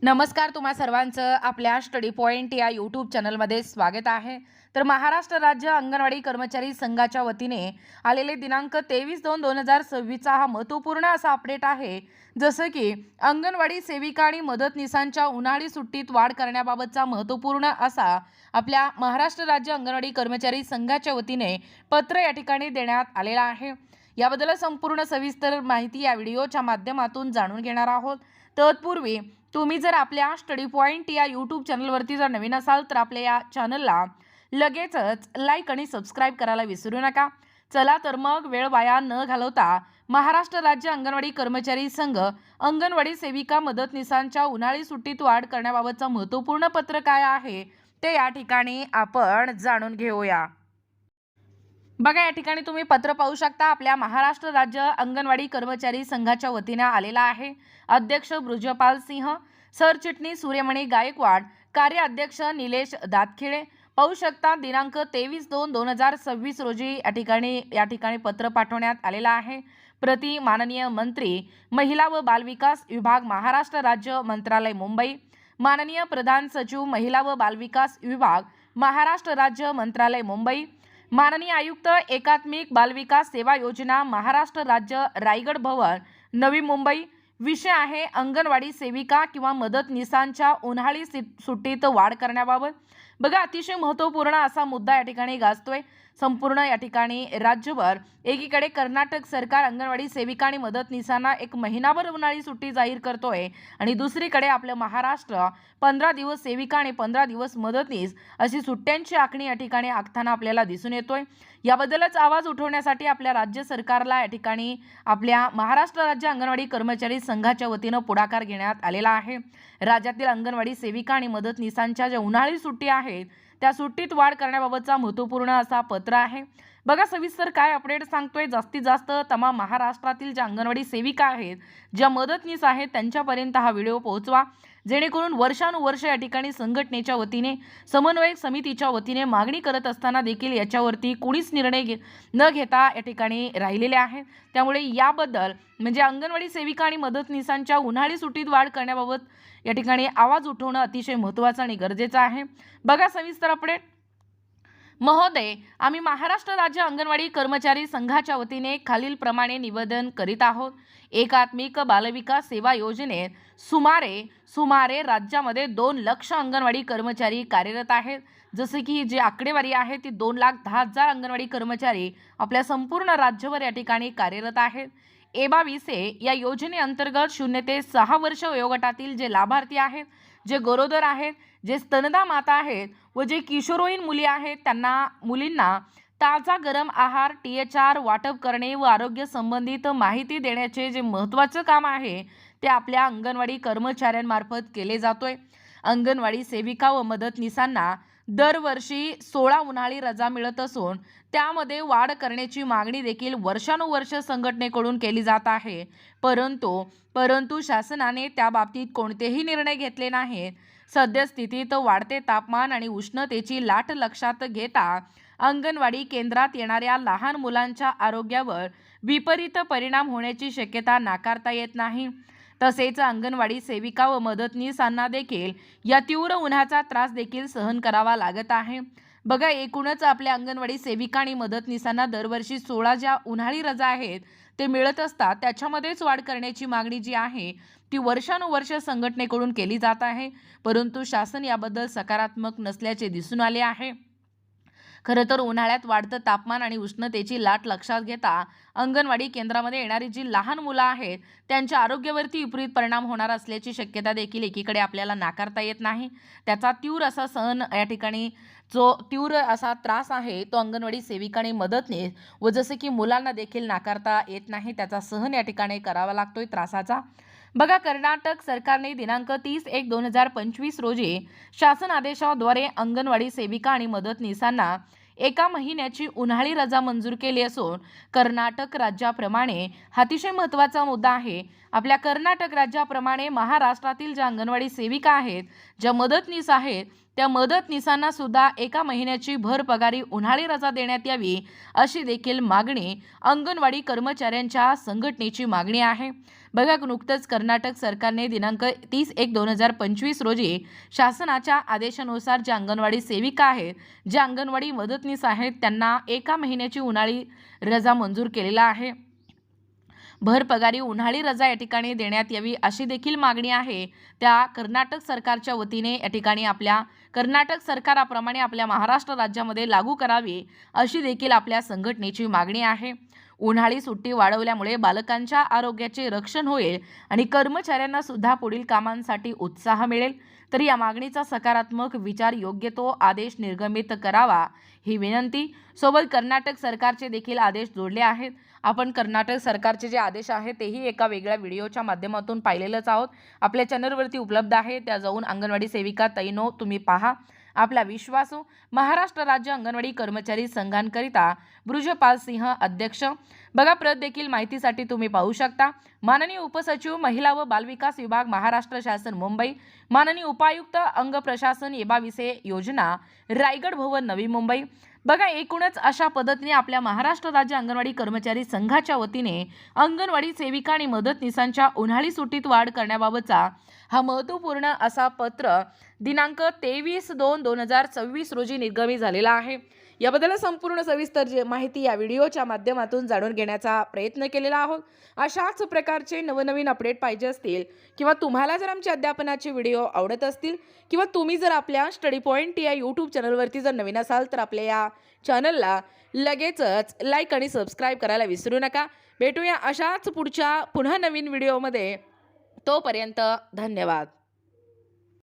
नमस्कार, तुम्हा सर्वांचं आपल्या स्टडी पॉइंट या यूट्यूब चॅनलमध्ये स्वागत आहे। तर महाराष्ट्र राज्य अंगणवाडी कर्मचारी संघाच्या वतीने आलेले दिनांक 23/2/2026 हा महत्त्वपूर्ण असा अपडेट आहे। जसं की अंगणवाडी सेविका आणि मदतनीसांच्या उन्हाळी सुट्टीत वाढ करण्याबाबतचा महत्त्वपूर्ण असा आपल्या महाराष्ट्र राज्य अंगणवाडी कर्मचारी संघाच्या वतीने पत्र या ठिकाणी देण्यात आलेला आहे। याबद्दल संपूर्ण सविस्तर माहिती या व्हिडिओच्या माध्यमातून जाणून घेणार आहोत। तत्पूर्वी तुम्ही जर आपल्या स्टडी पॉइंट या यूट्यूब चॅनलवरती जर नवीन असाल तर आपल्या या चॅनलला लगेचच लाईक आणि सबस्क्राईब करायला विसरू नका। चला तर मग वेळ वाया न घालवता महाराष्ट्र राज्य अंगणवाडी कर्मचारी संघ अंगणवाडी सेविका मदतनीसांच्या उन्हाळी सुट्टीत वाढ करण्याबाबतचं महत्त्वपूर्ण पत्र काय आहे ते या ठिकाणी आपण जाणून घेऊया। बघा, या ठिकाणी तुम्ही पत्र पाहू शकता। आपल्या महाराष्ट्र राज्य अंगणवाडी कर्मचारी संघाच्या वतीने आलेला आहे। अध्यक्ष ब्रुजपाल सिंह, सरचिटणीस सूर्यमणी गायकवाड, कार्याध्यक्ष निलेश दातखिळे। पाहू शकता दिनांक 23/2/2026 रोजी या ठिकाणी पत्र पाठवण्यात आलेला आहे। प्रति माननीय मंत्री महिला व बालविकास विभाग महाराष्ट्र राज्य मंत्रालय मुंबई, माननीय प्रधान सचिव महिला व बालविकास विभाग महाराष्ट्र राज्य मंत्रालय मुंबई, माननीय आयुक्त एकात्मिक बालविकास सेवा योजना महाराष्ट्र राज्य रायगड भवन नवी मुंबई। विषय आहे अंगणवाडी सेविका किंवा मदतनीसांच्या उन्हाळी सुट्टीत वाढ करण्याबाबत। बघा, अतिशय महत्त्वपूर्ण असा मुद्दा या ठिकाणी गाजतोय। संपूर्ण या ठिकाणी राज्यभर एकीकडे कर्नाटक सरकार अंगणवाडी सेविका आणि मदतनीसांना एक महिनाभर उन्हाळी सुट्टी जाहीर करतोय आणि दुसरीकडे आपलं महाराष्ट्र 15 दिवस सेविका आणि 15 दिवस मदतनीस अशी सुट्ट्यांची आखणी या ठिकाणी आखताना आपल्याला दिसून येतोय। याबद्दलच आवाज उठवण्यासाठी आपल्या राज्य सरकारला या ठिकाणी आपल्या महाराष्ट्र राज्य अंगणवाडी कर्मचारी संघाच्या वतीनं पुढाकार घेण्यात आलेला आहे। राज्यातील अंगणवाडी सेविका आणि मदतनीसांच्या ज्या उन्हाळी सुट्टी आहेत त्या सुट्टीत वाढ करण्याबाबतचा महत्त्वपूर्ण असा पत्र आहे। बघा, सविस्तर काय अपडेट सांगतोय। जास्तीत जास्त तमाम महाराष्ट्रातील ज्या अंगणवाडी सेविका आहेत, ज्या मदतनीस आहेत त्यांच्यापर्यंत हा व्हिडिओ पोहोचवा, जेणेकरून वर्षानुवर्ष या ठिकाणी संघटनेच्या वतीने समन्वयक समितीच्या वतीने मागणी करत असताना देखील याच्यावरती कोणीच निर्णय न घेता या ठिकाणी राहिलेले आहेत। त्यामुळे याबद्दल म्हणजे अंगणवाडी सेविका आणि मदतनीसांच्या उन्हाळी सुट्टीत वाढ करण्याबाबत या ठिकाणी आवाज उठवणं अतिशय महत्त्वाचं आणि गरजेचं आहे। बघा, सविस्तर अपडेट। महोदय, आम्ही महाराष्ट्र राज्य अंगणवाडी कर्मचारी संघाच्या वतीने खालील प्रमाणे निवेदन करीत आहोत। एकात्मिक बालविकास सेवा योजनेत सुमारे राज्यामध्ये 2 लाख अंगणवाडी कर्मचारी कार्यरत आहेत। जसे की जी आकडेवारी आहे ती 2,10,000 अंगणवाडी कर्मचारी आपल्या संपूर्ण राज्यभर या ठिकाणी कार्यरत आहेत। ए22 या योजनेअंतर्गत 0 ते 6 वर्ष वयोगटातील जे लाभार्थी आहेत, जे गरोदर आहेत, जे स्तनदा माता आहेत व जे किशोरवयीन मुली आहेत त्यांना मुलींना ताजा गरम आहार THR वाटप करणे व आरोग्य संबंधित माहिती देण्याचे जे महत्त्वाचं काम आहे ते आपल्या अंगणवाडी कर्मचाऱ्यांमार्फत केले जातोय। अंगणवाडी सेविका व मदतनीसांना दरवर्षी 16 उन्हाळी रजा मिळत असून त्यामध्ये वाढ करण्याची मागणी देखील वर्षानुवर्ष संघटनेकडून केली जात आहे। परंतु शासनाने त्या बाबतीत कोणतेही निर्णय घेतले नाहीत। सद्यस्थितीत वाढते तापमान आणि उष्णतेची लाट लक्षात घेता अंगणवाडी केंद्रात येणाऱ्या लहान मुलांच्या आरोग्यावर विपरीत परिणाम होण्याची शक्यता नाकारता येत नाही। तसेच अंगणवाडी सेविका व मदतनीसांना देखील या तीव्र उन्हाचा त्रास देखील सहन करावा लागत आहे। बघा, एकूणच आपल्या अंगणवाडी सेविका आणि मदतनीसांना दरवर्षी 16 ज्या उन्हाळी रजा आहेत ते मिळत असतात, त्याच्यामध्येच वाढ करण्याची मागणी जी आहे ती वर्षानुवर्ष संघटनेकडून केली जात आहे। परंतु शासन याबद्दल सकारात्मक नसल्याचे दिसून आले आहे। खरं तर उन्हाळ्यात वाढतं तापमान आणि उष्णतेची लाट लक्षात घेता अंगणवाडी केंद्रामध्ये येणारी जी लहान मुलं आहेत त्यांच्या आरोग्यावरती विपरीत परिणाम होणार असल्याची शक्यता देखील एकीकडे आपल्याला नाकारता येत नाही। त्याचा तीव्र असा सहन या ठिकाणी जो तीव्र असा त्रास आहे तो अंगणवाडी सेविका आणि मदतनीस व जसे की मुलांना देखील नाकारता येत नाही, त्याचा सहन या ठिकाणी करावा लागतोय त्रासाचा। बघा, कर्नाटक सरकारने दिनांक 30/1/2025 रोजी शासन आदेशाद्वारे अंगणवाडी सेविका आणि मदतनीसांना 1 महिन्याची उन्हाळी रजा मंजूर केली असून कर्नाटक राज्याप्रमाणे हा अतिशय महत्त्वाचा मुद्दा आहे। आपल्या कर्नाटक राज्याप्रमाणे महाराष्ट्रातील ज्या अंगणवाडी सेविका आहेत, ज्या मदतनीस आहेत त्या मदतनीसांना सुद्धा 1 महिन्याची भरपगारी उन्हाळी रजा देण्यात यावी अशी देखील मागणी अंगणवाडी कर्मचाऱ्यांच्या संघटनेची मागणी आहे. बघा, नुकतंच कर्नाटक सरकारने दिनांक 30/1/2025 रोजी शासनाच्या आदेशानुसार ज्या अंगणवाडी सेविका आहेत, ज्या अंगणवाडी मदतनीस आहेत, त्यांना 1 महिन्याची उन्हाळी रजा मंजूर केलेला आहे. भरपगारी उन्हाळी रजा या ठिकाणी देण्यात यावी अशी देखील मागणी आहे. त्या कर्नाटक सरकारच्या वतीने या ठिकाणी आपल्या कर्नाटक सरकाराप्रमाणे आपल्या महाराष्ट्र राज्यामध्ये लागू करावी अशी देखील आपल्या संघटनेची मागणी आहे. उन्हाळी सुट्टी वाढवल्यामुळे बालकांच्या आरोग्याचे रक्षण होईल आणि कर्मचाऱ्यांना सुद्धा पुढील कामांसाठी उत्साह मिळेल. तर या मागणीचा सकारात्मक विचार योग्य तो आदेश निर्गमित करावा ही विनंती. सोबत कर्नाटक सरकारचे देखील आदेश जोडले आहेत. आपण कर्नाटक सरकारचे जे आदेश आहेत तेही एका वेगळ्या व्हिडिओच्या माध्यमातून पाहिलेलंच आहोत. आपल्या चॅनलवरती उपलब्ध आहे. त्या जाऊन अंगणवाडी सेविका तैनो तुम्ही पहा. आपला विश्वासू महाराष्ट्र राज्य अंगणवाडी कर्मचारी संघांकरिता बृजपाल सिंह अध्यक्ष. बघा, प्रत देखील माहितीसाठी तुम्ही पाहू शकता. माननीय उपसचिव महिला व बालविकास विभाग महाराष्ट्र शासन मुंबई, माननीय उपायुक्त अंग प्रशासन विषय योजना रायगड भवन नवी मुंबई. बघा, एकूणच अशा पद्धतीने आपल्या महाराष्ट्र राज्य अंगणवाडी कर्मचारी संघाच्या वतीने अंगणवाडी सेविका आणि मदतनीसांच्या उन्हाळी सुट्टीत वाढ करण्याबाबतचा हा महत्त्वपूर्ण असा पत्र दिनांक 23/2/2026 रोजी निर्गमित झालेला आहे. याबद्दल संपूर्ण सविस्तर माहिती या व्हिडिओच्या माध्यमातून जाणून घेण्याचा प्रयत्न केलेला आहोत. अशाच प्रकारचे नवनवीन अपडेट पाहिजे असतील किंवा तुम्हाला जर आमचे अध्यापनाचे व्हिडिओ आवडत असतील किंवा तुम्ही जर आपल्या स्टडी पॉईंट या यूट्यूब चॅनलवरती जर नवीन असाल तर आपल्या या चॅनलला लगेचच लाईक आणि सबस्क्राईब करायला विसरू नका. भेटूया अशाच पुन्हा नवीन व्हिडिओमध्ये. तोपर्यंत धन्यवाद.